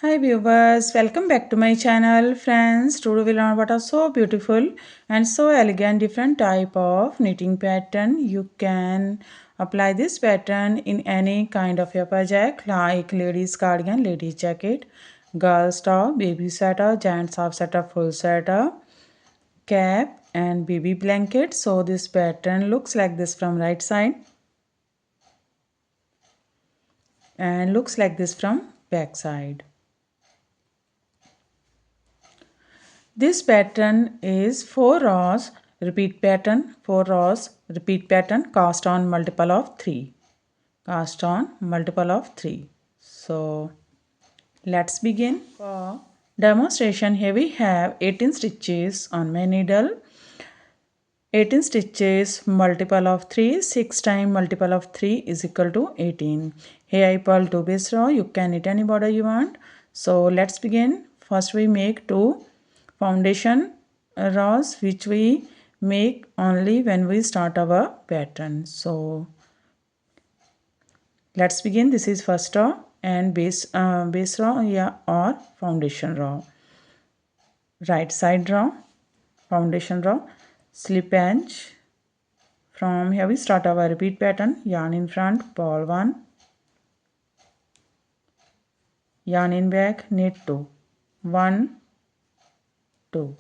Hi viewers, welcome back to my channel. Friends, today we learn what are so beautiful and so elegant different type of knitting pattern. You can apply this pattern in any kind of your project like ladies cardigan, ladies jacket, girls top, baby sweater, gents half sweater, full sweater, cap and baby blanket. So this pattern looks like this from right side and looks like this from back side. This pattern is 4 rows repeat pattern, 4 rows repeat pattern cast on multiple of 3. Cast on multiple of 3. So let's begin. For demonstration here we have 18 stitches on my needle. 18 stitches multiple of 3, 6 times multiple of 3 is equal to 18. Here I purl 2 base row. You can knit any border you want. So let's begin. First we make 2 foundation rows which we make only when we start our pattern. So let's begin. This is first row and base row, yeah, or foundation row. Right side row, foundation row, slip edge. From here we start our repeat pattern. Yarn in front, purl 1, yarn in back, knit 2, 1, 2.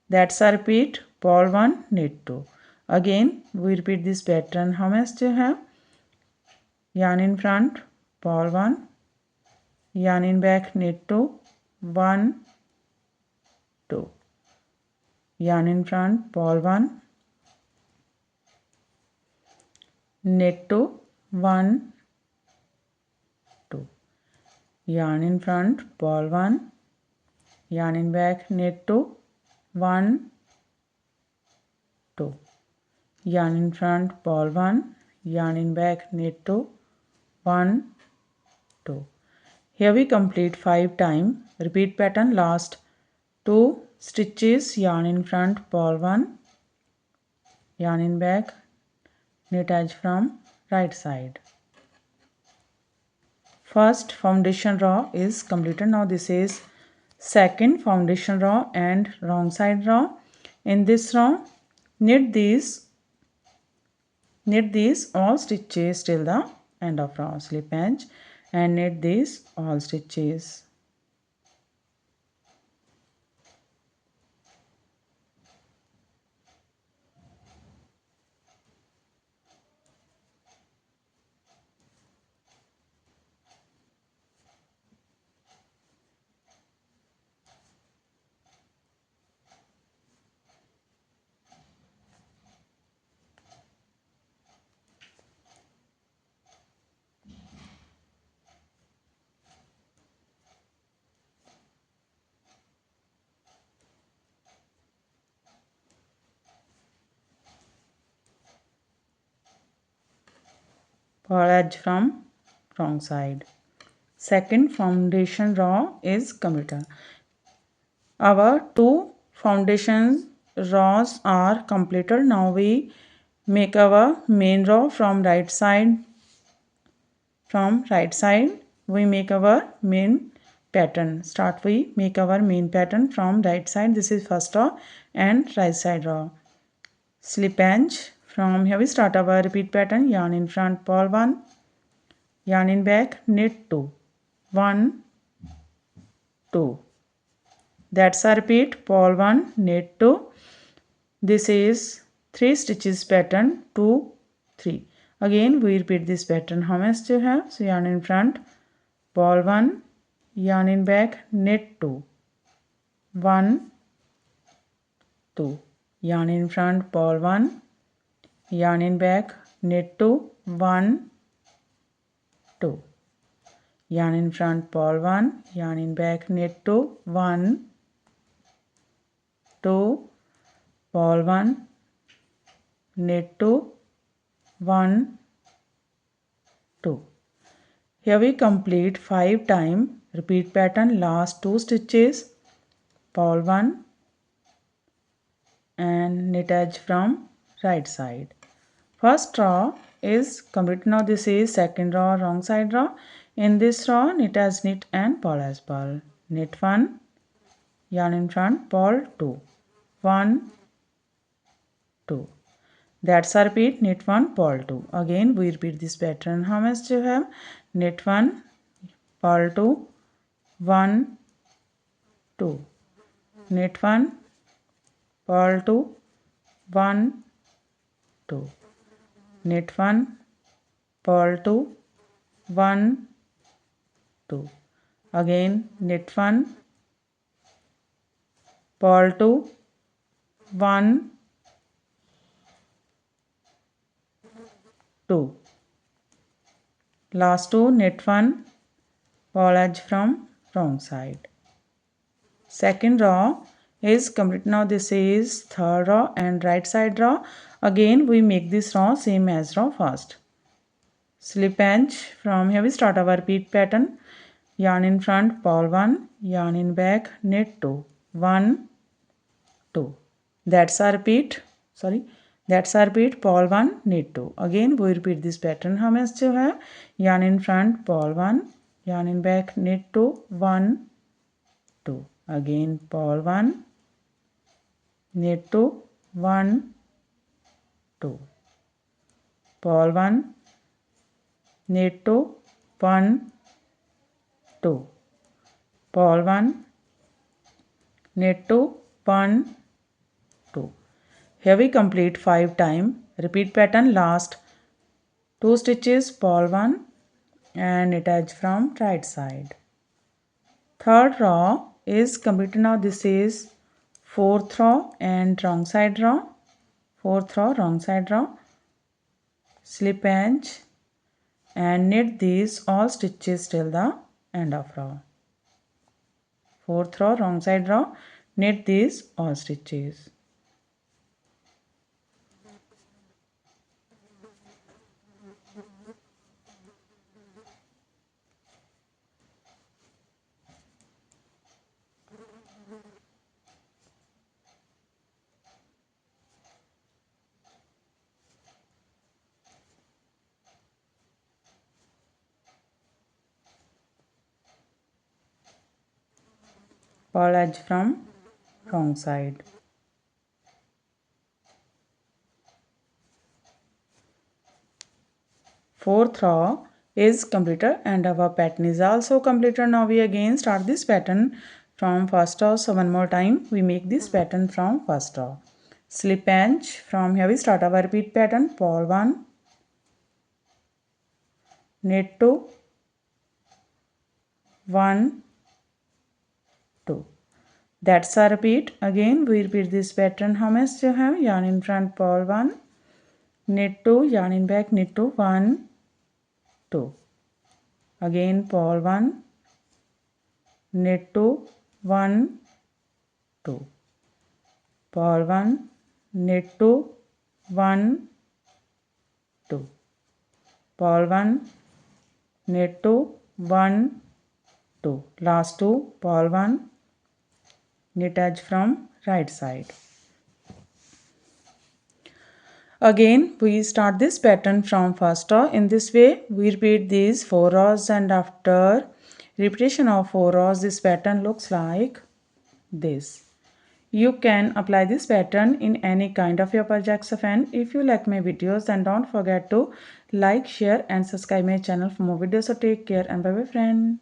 That's a repeat, purl 1, knit 2. Again we repeat this pattern. How much do you have? Yarn in front, purl 1, yarn in back, knit 2, 1, 2. Yarn in front, purl 1, knit 2, 1, 2. Yarn in front, purl 1, yarn in back, knit 2, 1, 2. Yarn in front, purl 1, yarn in back, knit 2, 1, 2. Here we complete 5 times. Repeat pattern, last 2 stitches, yarn in front, purl 1, yarn in back, knit edge from right side. First foundation row is completed. Now this is second foundation row and wrong side row. In this row, knit these all stitches till the end of row, slip edge, and knit these all stitches. Purl edge from wrong side. Second foundation row is completed. Our 2 foundation rows are completed. Now we make our main row from right side. From right side we make our main pattern. Start we make our main pattern from right side. This is first row and right side row. Slip edge. From here we start our repeat pattern. Yarn in front, purl 1, yarn in back, knit 2, 1, 2. That's a repeat, purl 1, knit 2. This is 3 stitches pattern, 2, 3. Again we repeat this pattern. How much do you have? So yarn in front, purl 1, yarn in back, knit 2, 1, 2. Yarn in front, purl 1, yarn in back, knit 2, 1, 2. Yarn in front, purl 1, yarn in back, knit 2, 1, 2, purl 1, knit 2, 1, 2. Here we complete 5 times. Repeat pattern, last 2 stitches, purl 1 and knit edge from right side. First row is complete. Now this is second row, wrong side row. In this row, knit as knit and purl as purl. Knit 1, yarn in front, purl 2. 1, 2. That's our repeat, knit 1, purl 2. Again, we repeat this pattern. How much do you have? Knit 1, purl 2, 1, 2. Knit 1, purl 2, 1, 2. Knit 1, purl 2, 1, 2. Again, knit 1, purl 2, 1, 2. Last two, knit 1, purl edge from wrong side. Second row is complete. Now this is third row and right side row. Again we make this row same as row first. Slip edge. From here we start our repeat pattern. Yarn in front, purl 1, yarn in back, knit 2, 1, 2. That's our repeat. That's our repeat. Purl 1, knit 2. Again we repeat this pattern. How much do you have? Yarn in front, purl 1, yarn in back, knit 2, 1, 2. Again purl 1, knit 2, 1, 2. Purl 1, knit 2, 1, 2. Purl 1, knit 2, 1, 2. Here we complete 5 times. Repeat pattern. Last 2 stitches, purl 1 and knit edge from right side. Third row is complete. Now this is fourth row and wrong side row. Fourth row, wrong side row. Slip edge and knit these all stitches till the end of row. Fourth row, wrong side row, knit these all stitches. Purl edge from wrong side. Fourth row is completed and our pattern is also completed. Now we again start this pattern from first row. So one more time we make this pattern from first row. Slip edge. From here we start our repeat pattern. Purl 1, knit 2, 1, 2. That's our repeat. Again we repeat this pattern. How much do you have? Yarn in front, purl 1, knit 2, yarn in back, knit 2, 1, 2. Again purl 1, knit 2, 1, 2. Purl 1, knit 2, 1, 2. Purl 1, knit 2, 1, 2. Last two, purl 1, knit edge from right side. Again we start this pattern from first row. In this way we repeat these 4 rows and after repetition of 4 rows this pattern looks like this. You can apply this pattern in any kind of your projects, and if you like my videos then don't forget to like, share and subscribe my channel for more videos. So take care and bye bye friend.